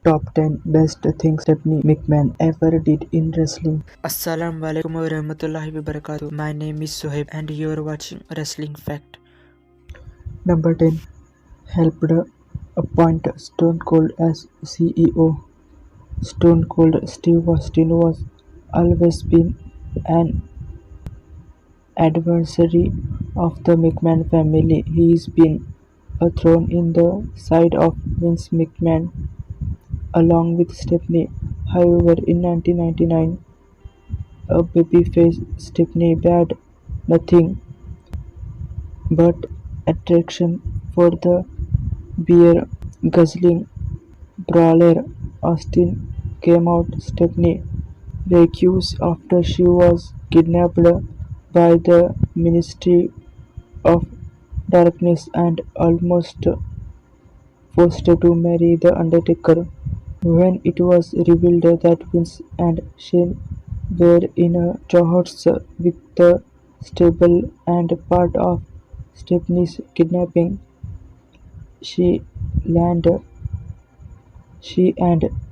Top 10 Best Things Stephanie McMahon Ever Did in Wrestling. Assalamualaikum warahmatullahi wabarakatuh. My name is Soheb and you are watching Wrestling Fact. Number 10. Helped appoint Stone Cold as CEO. Stone Cold Steve Austin was always been an adversary of the McMahon family. He's been a thorn in the side of Vince McMahon along with Stephanie. However, in 1999, a babyface Stephanie had nothing but attraction for the beer-guzzling brawler. Austin came out Stephanie recused after she was kidnapped by the Ministry of Darkness and almost forced to marry The Undertaker. When it was revealed that Vince and Shane were in cahoots with the stable and part of Stephanie's kidnapping, she and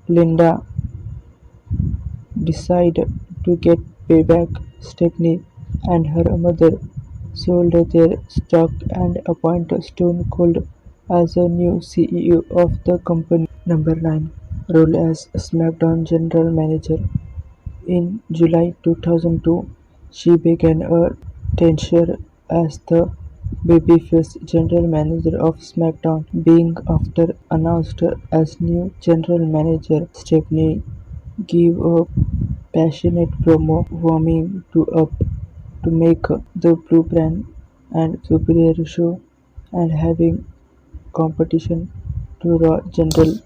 Linda decided to get payback. Stephanie and her mother sold their stock and appointed Stone Cold as a new CEO of the company. Number 9. Role as SmackDown General Manager. In July 2002, she began a tenure as the babyface General Manager of SmackDown. Being after announced as new General Manager, Stephanie gave a passionate promo warming up to make the blueprint and superior show and having competition to Raw General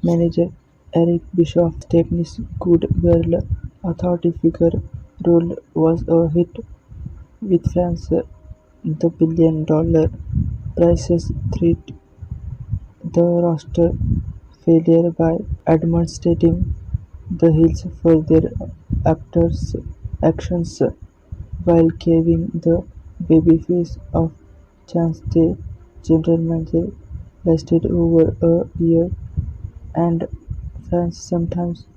Manager Eric Bischoff. Stephanie's good girl authority figure role was a hit with fans. The $1 billion prices threat the roster failure by administrating the heels for their actors' actions while giving the babyface a chance. The general manager lasted over a year, and fans sometimes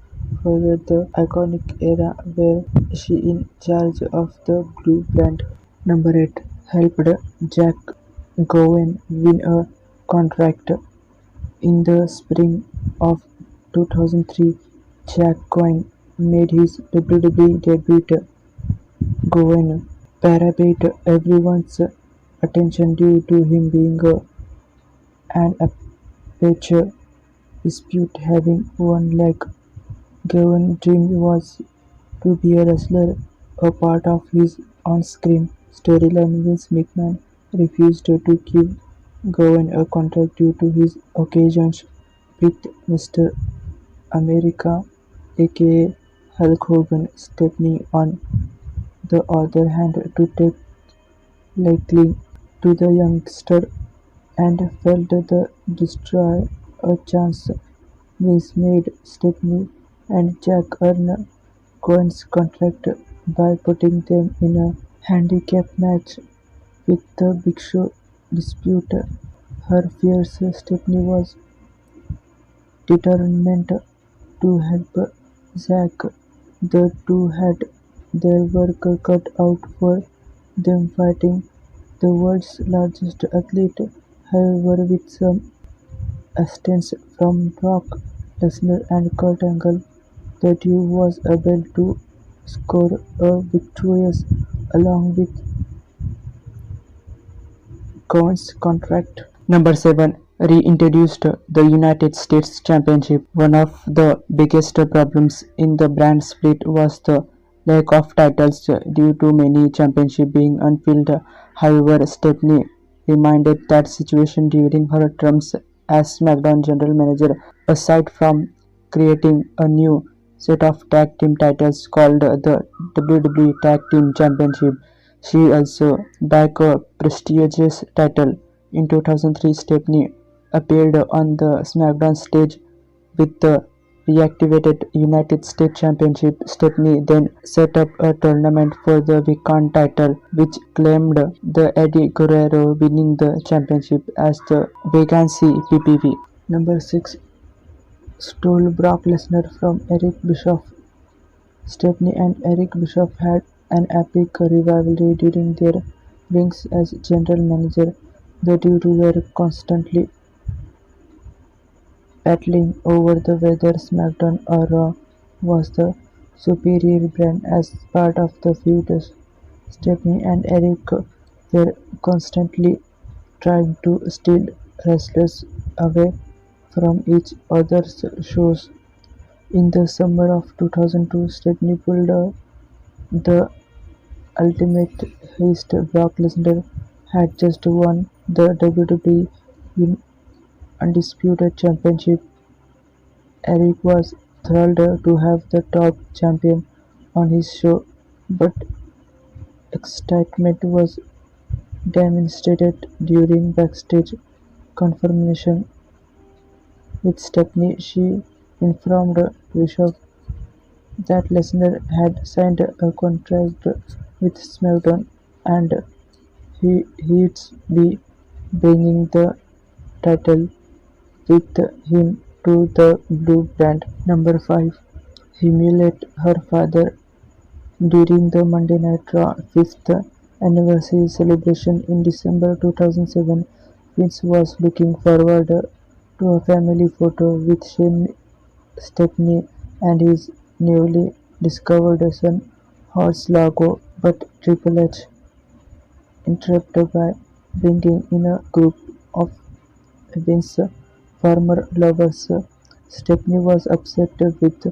forget the iconic era where she in charge of the blue brand. Number 8. Helped Jack Gowen win a contract. In the spring of 2003, Jack Gowen made his WWE debut. Gowen parapet everyone's attention due to him being an amateur dispute having one leg. Gowen's dream was to be a wrestler. A part of his on-screen storyline, Vince McMahon refused to give Gowen a contract due to his occasions with Mr. America, aka Hulk Hogan. Stephanie, on the other hand, to take liking to the youngster and felt the destroy a chance. Vince made Stephanie and Jack earn Gowen's contract by putting them in a handicap match with the Big Show dispute. Her fierce Stephanie was determined to help Zack. The two had their work cut out for them fighting the world's largest athlete. However, with some assistance from Brock Lesnar and Kurt Angle, the duo was able to score a victorious along with Gowen's contract. Number 7. Reintroduced the United States Championship. One of the biggest problems in the brand split was the lack of titles due to many championships being unfilled. However, Stephanie reminded that situation during her terms as SmackDown General Manager. Aside from creating a new set of tag team titles called the WWE Tag Team Championship, she also backed a prestigious title. In 2003, Stephanie appeared on the SmackDown stage with the Reactivated United States Championship. Stephanie then set up a tournament for the Vacant title, which claimed the Eddie Guerrero winning the championship as the vacancy PPV. Number 6. stole Brock Lesnar from Eric Bischoff. Stephanie and Eric Bischoff had an epic rivalry during their rings as general manager. The two were constantly battling over the whether SmackDown or Raw was the superior brand. As part of the feud, Stephanie and Eric were constantly trying to steal wrestlers away from each other's shows. In the summer of 2002, Stephanie pulled the ultimate heist. Brock Lesnar had just won the WWE Undisputed Championship. Eric was thrilled to have the top champion on his show, but excitement was demonstrated during backstage confirmation with Stephanie. She informed Bischoff that Lesnar had signed a contract with SmackDown and he'd be bringing the title with him to the blue brand. Number 5. Humiliate her father during the Monday Night Raw 5th anniversary celebration in December 2007. Vince was looking forward to a family photo with Stephanie and his newly discovered son Hornswoggle, but Triple H interrupted by bringing in a group of Vince's former lovers. Stephanie was upset with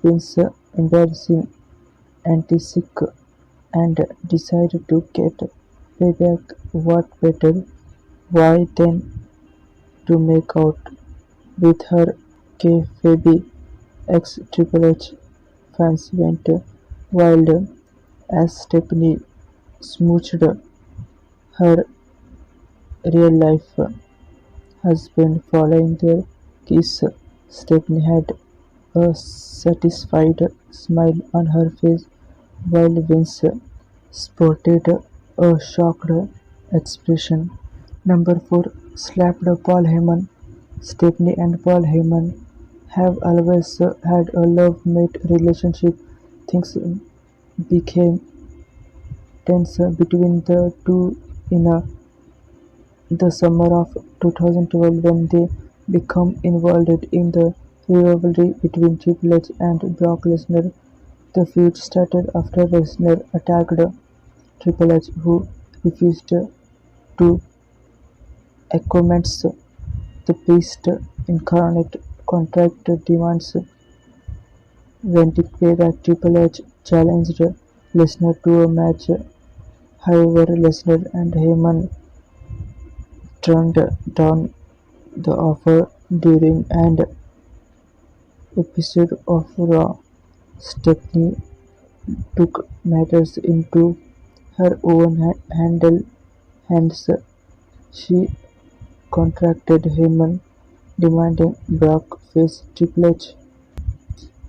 Vince's embarrassing antics and decided to get payback. What better way than to make out with her kayfabe ex-Triple H? Fans went wild as Stephanie smooched her real-life husband following their kiss. Stephanie had a satisfied smile on her face, while Vince sported a shocked expression. Number 4. Slapped Paul Heyman. Stephanie and Paul Heyman have always had a love-mate relationship. Things became tense between the two in the summer of 2012 when they became involved in the rivalry between Triple H and Brock Lesnar. The feud started after Lesnar attacked Triple H, who refused to accommodate the Beast incarnate contract demands. When payback, Triple H challenged Lesnar to a match. However, Lesnar and Heyman turned down the offer. During an episode of Raw, Stephanie took matters into her own hands. She contacted Heyman, demanding Brock face Triple H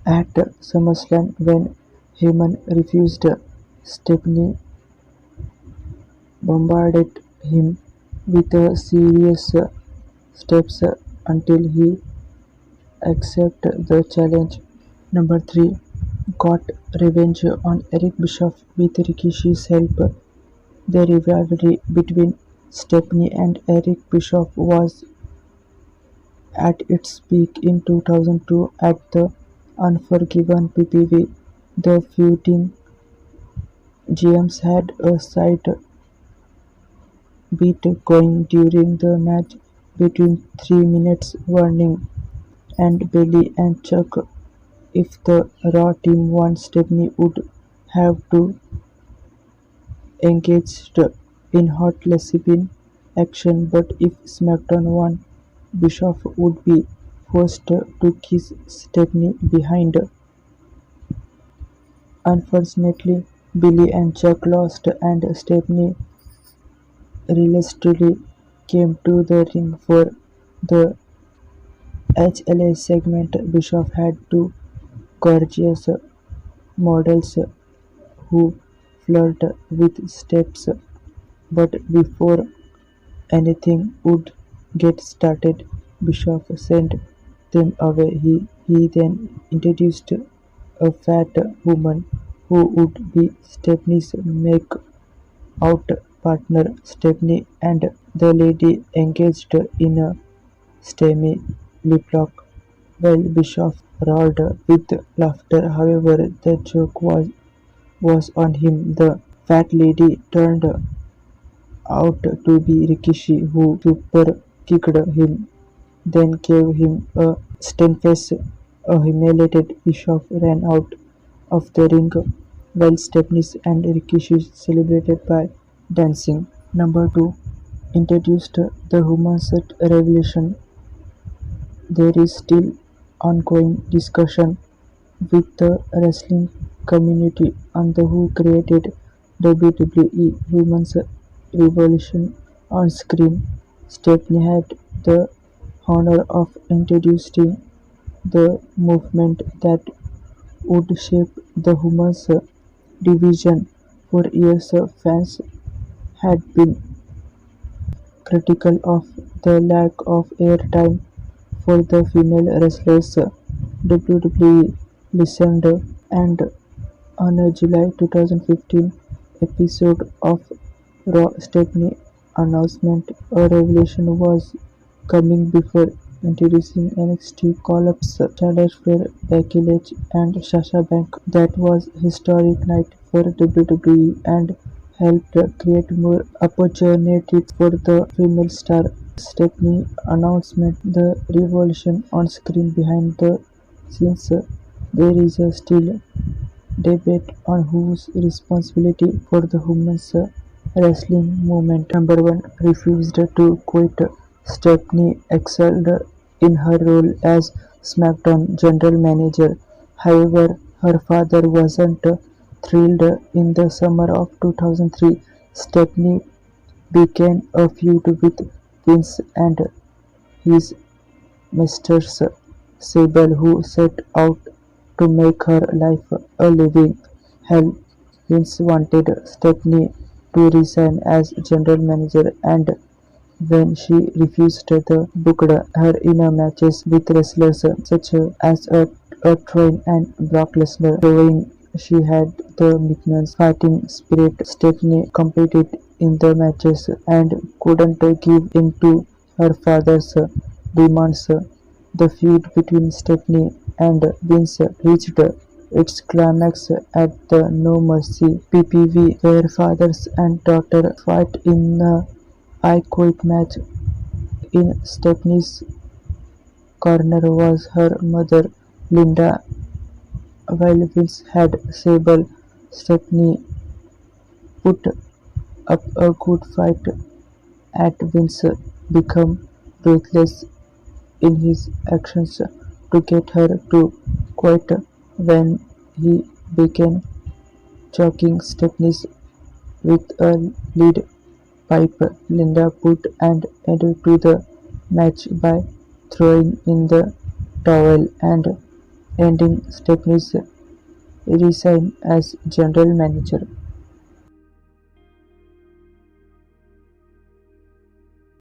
at SummerSlam. When Heyman refused, Stephanie bombarded him with serious steps until he accepted the challenge. Number 3. Got revenge on Eric Bischoff with Rikishi's help. The rivalry between Stephanie and Eric Bischoff was at its peak in 2002 at the Unforgiven PPV. The feuding GMs had a side beat going during the match between 3 minutes warning and Bailey and Chuck. If the Raw team won, Stephanie would have to engage in hot lesbian action, but if SmackDown won, Bischoff would be forced to kiss Stephanie behind. Unfortunately, Billy and Chuck lost, and Stephanie reluctantly came to the ring for the HLA segment. Bischoff had two gorgeous models who flirt with steps, but before anything would get started, Bischoff sent them away. He then introduced a fat woman who would be Stephanie's make-out partner. Stephanie and the lady engaged in a steamy lip-lock while Bischoff roared with laughter. However, the joke was on him. The fat lady turned out to be Rikishi, who super kicked him, then gave him a stern face. A humiliated Bischoff ran out of the ring while Stephanie and Rikishi celebrated by dancing. Number 2. Introduced the human set revelation. There is still ongoing discussion with the wrestling community on the who created WWE Women's Revolution on screen. Stephanie had the honor of introducing the movement that would shape the women's division. For years, fans had been critical of the lack of airtime for the female wrestlers. WWE listened, and on a July 2015 episode of Raw, Stephanie announcement a revelation was coming before introducing NXT call-ups Charlotte Flair, Becky Lynch, and Sasha Banks. That was a historic night for WWE and helped create more opportunities for the female star. Stephanie announcement the revolution on screen. Behind the scenes, there is still debate on whose responsibility for the women's wrestling movement. Number 1. Refused to quit. Stephanie excelled in her role as SmackDown general manager. However, her father wasn't thrilled. In the summer of 2003, Stephanie began a feud with Vince and his mistress Sable, who set out to make her life a living hell. Vince wanted Stephanie to resign as general manager, and when she refused, they booked her in matches with wrestlers such as Train and Brock Lesnar, showing she had the Mcmahon's fighting spirit. Stephanie competed in the matches and couldn't give in to her father's demands. The feud between Stephanie and Vince reached its climax at the No Mercy PPV, where father and daughter fight in a I Quit match. In Stephanie's corner was her mother, Linda, while Vince had Sable. Stephanie put up a good fight at Vince become ruthless in his actions to get her to quit. When he began choking Stephanie with a lead pipe, Linda put an end to the match by throwing in the towel and ending Stephanie's resign as general manager.